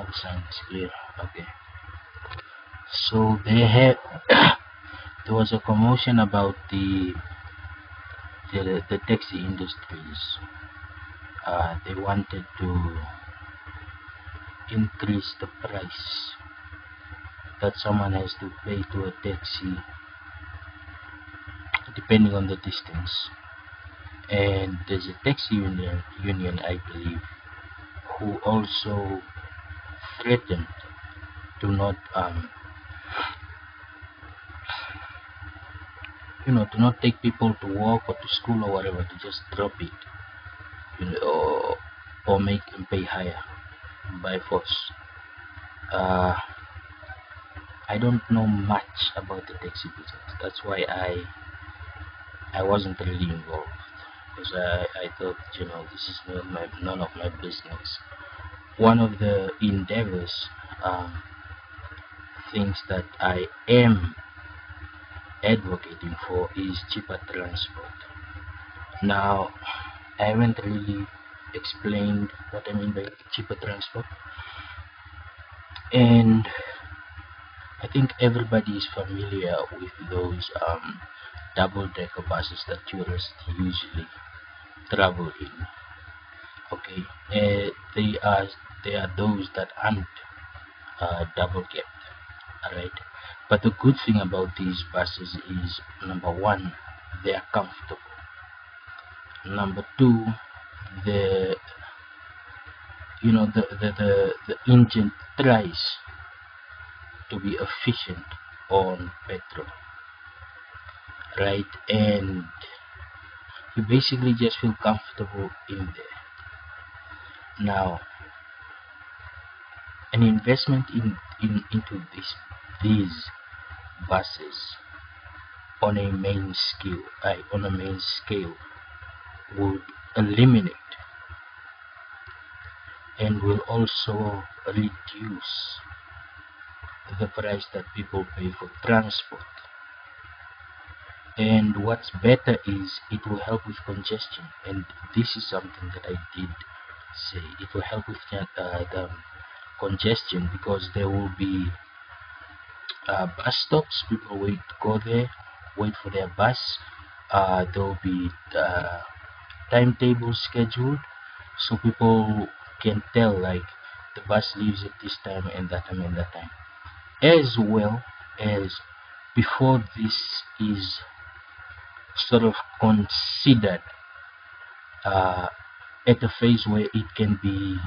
now the sound is clear. Okay. So they had there was a commotion about the taxi industries. They wanted to increase the price that someone has to pay to a taxi depending on the distance. And there's a taxi union, I believe, who also threatened to not to not take people to work or to school or whatever, to just drop it, or make them pay higher by force. I don't know much about the taxi business. That's why I wasn't really involved, because I thought, this is none of my business. One of the endeavors, things that I am advocating for is cheaper transport. Now, I haven't really explained what I mean by cheaper transport, and I think everybody is familiar with those double-decker buses that tourists usually travel in. Okay, they are those that aren't double-capped. Alright, but the good thing about these buses is, number one, they are comfortable. Number two, the engine tries to be efficient on petrol, right? And you basically just feel comfortable in there. Now, an investment into these buses on a main scale would eliminate and will also reduce the price that people pay for transport. And what's better is it will help with congestion, and this is something that I did say. It will help with the congestion, because there will be bus stops. People go there, wait for their bus. There will be timetables scheduled, so people can tell, like, the bus leaves at this time and that time and that time. As well as, before this is sort of considered at a phase where it can be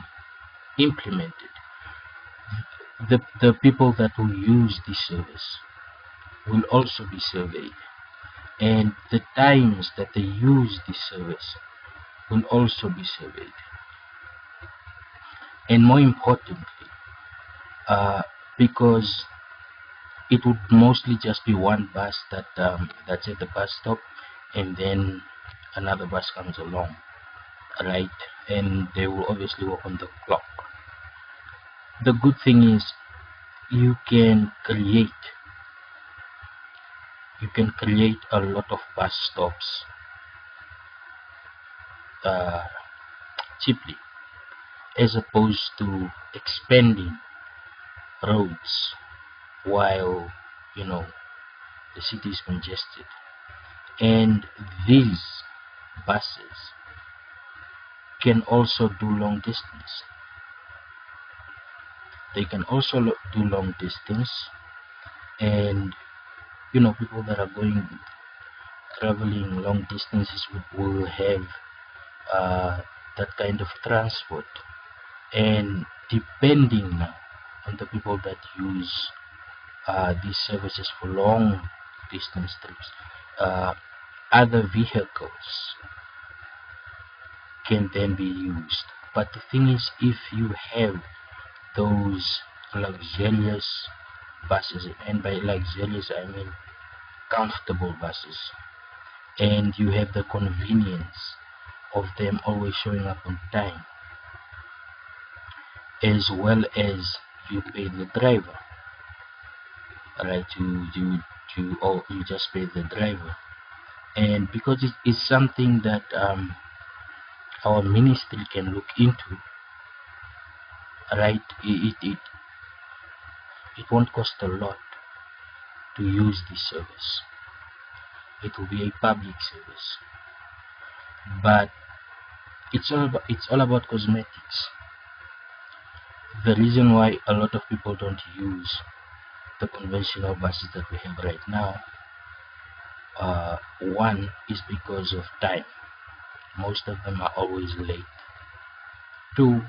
implemented, the people that will use this service will also be surveyed, and the times that they use this service will also be surveyed. And more importantly, because it would mostly just be one bus that's at the bus stop, and then another bus comes along, right? And they will obviously work on the clock. The good thing is you can create a lot of bus stops cheaply, as opposed to expanding roads while the city is congested. And these buses can also do long distance. They can also do long distance, and people that are traveling long distances will have that kind of transport. And depending now on the people that use these services for long distance trips, other vehicles can then be used. But the thing is, if you have those luxurious buses, and by luxurious I mean comfortable buses, and you have the convenience of them always showing up on time, as well as you pay the driver, right? You just pay the driver. And because it is something that our ministry can look into, right? It won't cost a lot to use this service. It will be a public service, but it's all about cosmetics. The reason why a lot of people don't use the conventional buses that we have right now, one is because of time. Most of them are always late. Two,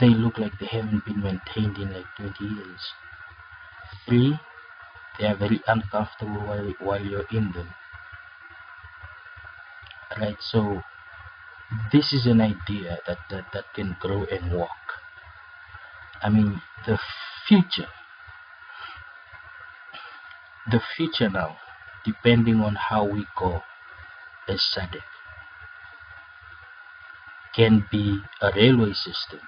they look like they haven't been maintained in like 20 years. Three, they are very uncomfortable while you're in them. Right, so this is an idea that can grow and walk. I mean, future the future now, depending on how we go as SADC, can be a railway system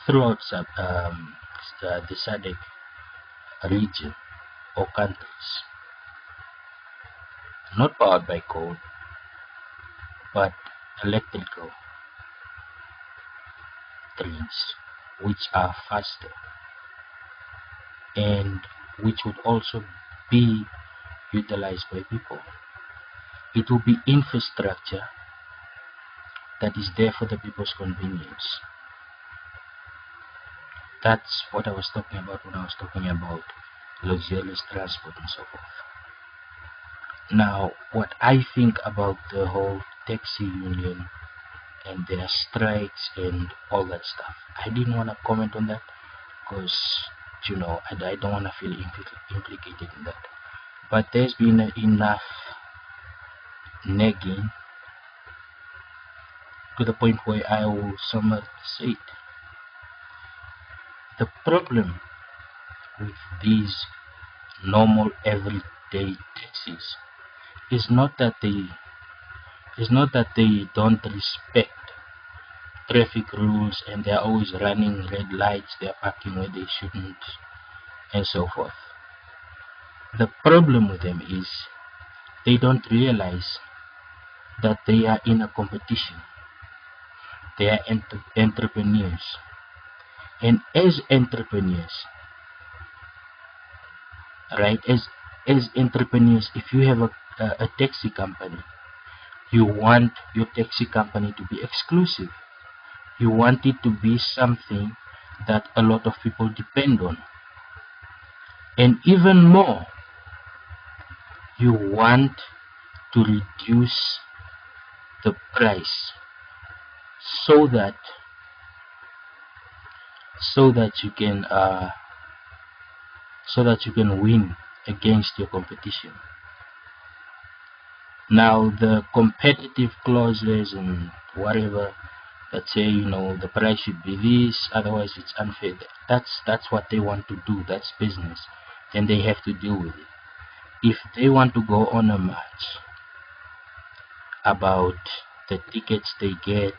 throughout the SADC region or countries, not powered by coal, but electrical trains, which are faster and which would also be utilized by people. It will be infrastructure that is there for the people's convenience. That's what I was talking about when I was talking about luxurious transport and so forth. Now, what I think about the whole taxi union and their strikes and all that stuff, I didn't want to comment on that because, you know, I don't want to feel implicated in that. But there's been enough nagging to the point where I will somewhat say it. The problem with these normal everyday taxis is not that they don't respect traffic rules and they're always running red lights, they're parking where they shouldn't, and so forth. The problem with them is they don't realize that they are in a competition. They are entrepreneurs, and as entrepreneurs, right, as entrepreneurs, if you have a taxi company, you want your taxi company to be exclusive. You want it to be something that a lot of people depend on. And even more, you want to reduce the price so that you can win against your competition. Now, the competitive clauses and whatever that say, you know, the price should be this, otherwise it's unfair. That's what they want to do. That's business. Then they have to deal with it. If they want to go on a march about the tickets they get,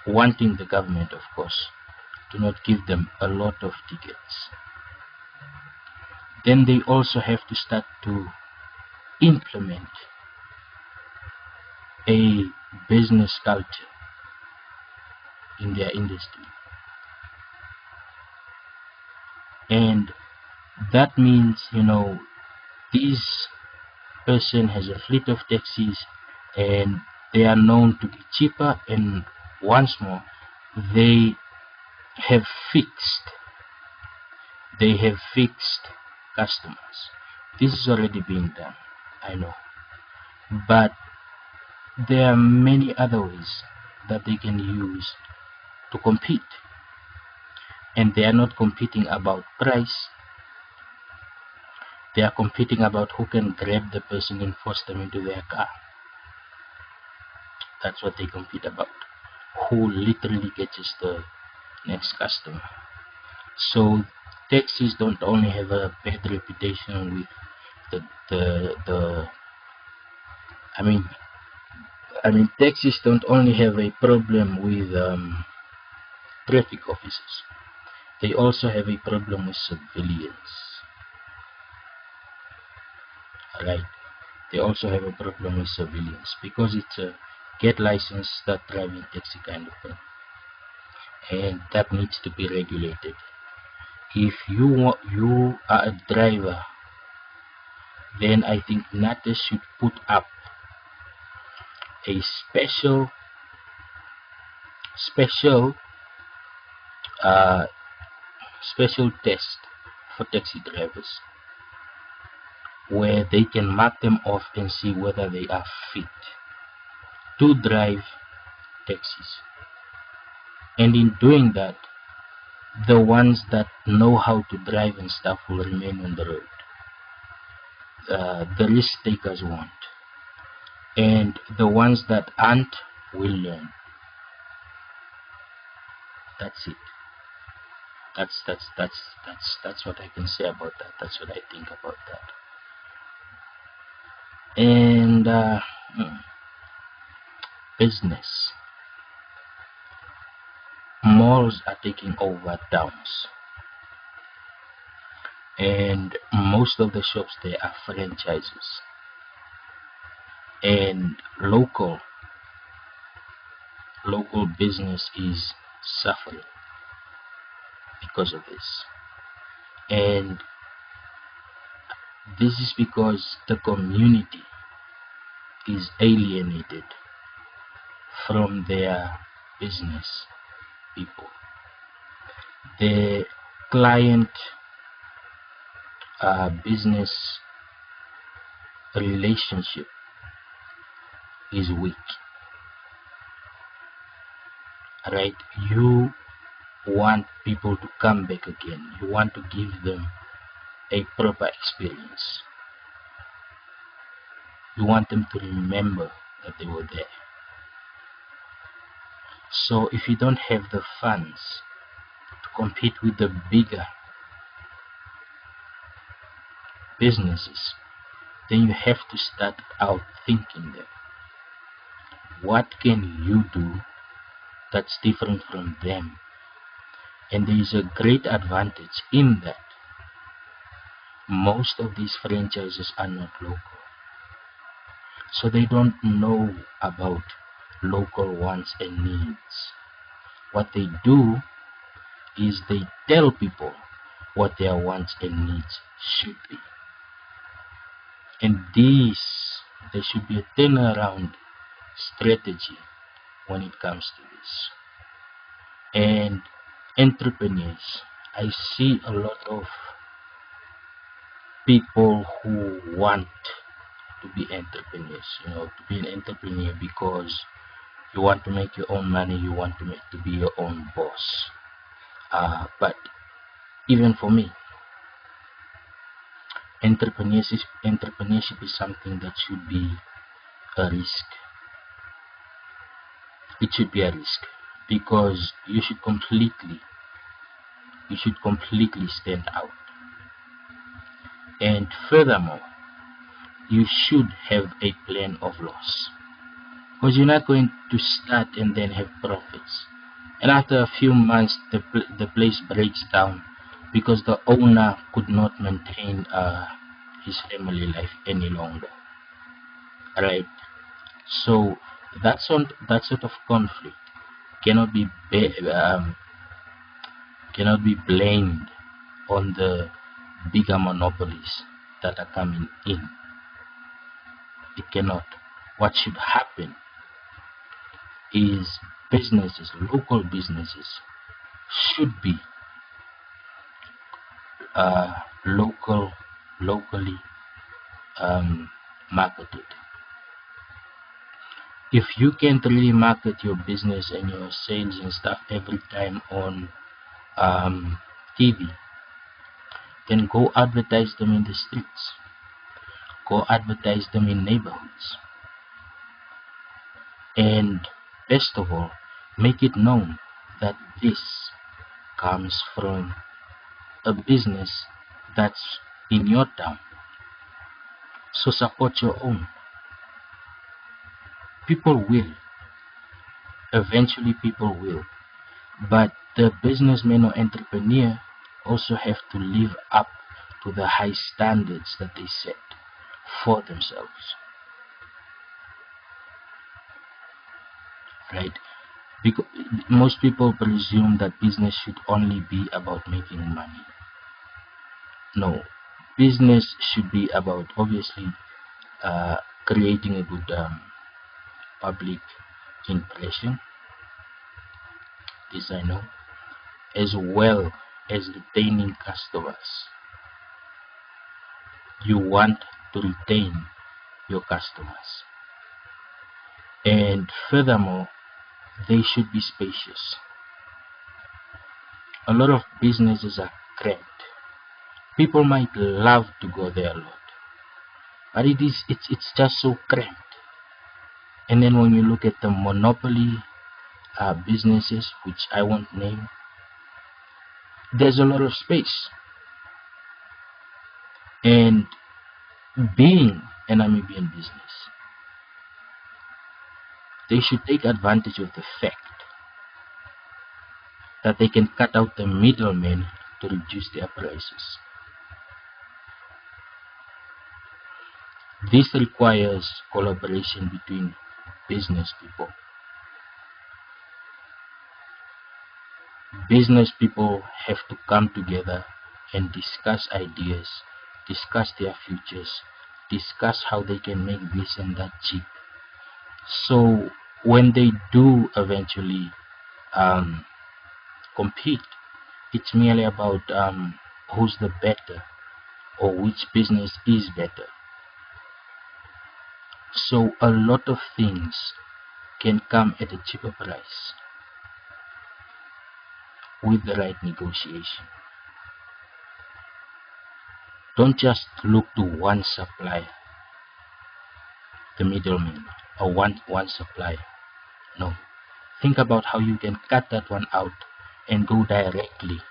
wanting the government, of course, to not give them a lot of tickets, then they also have to start to implement a business culture in their industry. And that means, you know, this person has a fleet of taxis and they are known to be cheaper, and once more, they have fixed customers. This is already being done, I know, but there are many other ways that they can use to compete, and they are not competing about price. They are competing about who can grab the person and force them into their car. That's what they compete about. Who literally catches the next customer. So taxis don't only have a bad reputation with taxis don't only have a problem with traffic officers. They also have a problem with civilians. Right? They also have a problem with civilians because it's a get license, start driving taxi kind of thing. And that needs to be regulated. If you are a driver, then I think NATA should put up a special uh, special test for taxi drivers, where they can mark them off and see whether they are fit to drive taxis. And in doing that, the ones that know how to drive and stuff will remain on the road. The risk takers won't, and the ones that aren't will learn. That's it. That's what I can say about that. That's what I think about that. And business. Malls are taking over towns, and most of the shops there are franchises, and local business is suffering because of this. And this is because the community is alienated from their business people. The client business relationship is weak, right? You want people to come back again. You want to give them a proper experience. You want them to remember that they were there. So if you don't have the funds to compete with the bigger businesses, then you have to start out thinking that what can you do that's different from them? And there is a great advantage in that most of these franchises are not local, so they don't know about local wants and needs. What they do is they tell people what their wants and needs should be, and there should be a turnaround strategy when it comes to this. And entrepreneurs, I see a lot of people who want to be entrepreneurs, to be an entrepreneur because you want to make your own money, you want to be your own boss. But even for me, entrepreneurship is something that should be a risk. It should be a risk because you should completely stand out. And furthermore, you should have a plan of loss, because you're not going to start and then have profits, and after a few months the place breaks down because the owner could not maintain his family life any longer, right? So that sort of conflict cannot be blamed on the bigger monopolies that are coming in. It cannot. What should happen is local businesses should be locally marketed. If you can't really market your business and your sales and stuff every time on TV, then go advertise them in the streets. Go advertise them in neighborhoods. And best of all, make it known that this comes from a business that's in your town. So support your own. People will. Eventually people will. But the businessman or entrepreneur also have to live up to the high standards that they set for themselves. right? Because most people presume that business should only be about making money. No, business should be about obviously uh, creating a good public impression, this I know, as well as retaining customers. You want to retain your customers, and furthermore, they should be spacious. A lot of businesses are cramped. People might love to go there a lot, but it's just so cramped. And then when you look at the monopoly businesses, which I won't name, there's a lot of space. And being a Namibian business, they should take advantage of the fact that they can cut out the middlemen to reduce their prices. This requires collaboration between business people. Business people have to come together and discuss ideas, discuss their futures, discuss how they can make this and that cheap. So when they do eventually compete, it's merely about who's the better or which business is better. So a lot of things can come at a cheaper price with the right negotiation. Don't just look to one supplier, the middleman, or one supplier. No. Think about how you can cut that one out and go directly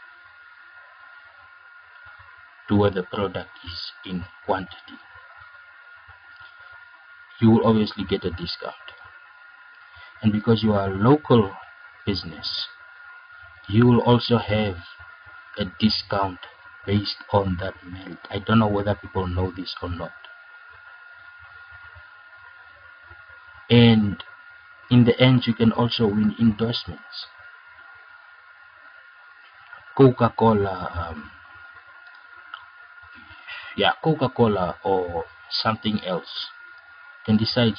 to where the product is in quantity. You will obviously get a discount. And because you are a local business, you will also have a discount based on that merit. I don't know whether people know this or not. And in the end, you can also win endorsements. Coca-Cola, Coca-Cola or something else can decide,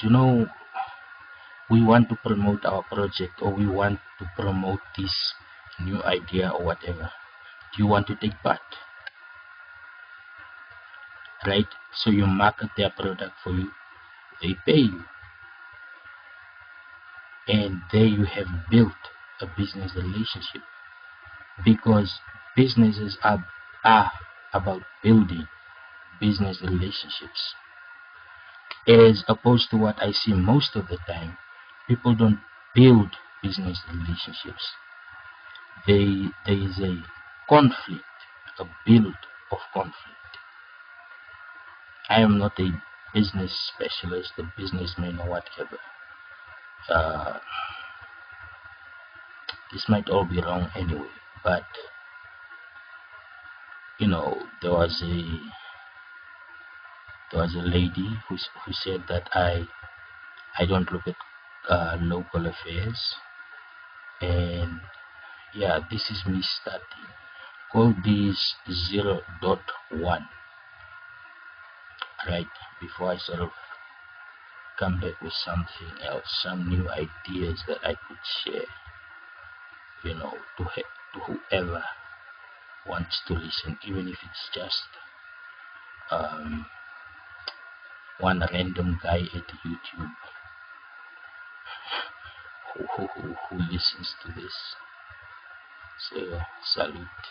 we want to promote our project, or we want to promote this new idea or whatever. Do you want to take part? Right? So you market their product for you, they pay you, and there you have built a business relationship, because businesses are about building business relationships, as opposed to what I see most of the time. People don't build business relationships. There is a conflict, a build of conflict. I am not a business specialist, a businessman, or whatever. This might all be wrong anyway, but there was a lady who said that I don't look at local affairs, and yeah, this is me starting. Call this 0.1, right, before I sort of come back with something else, some new ideas that I could share, to whoever wants to listen, even if it's just one random guy at YouTube who listens to this. So salute.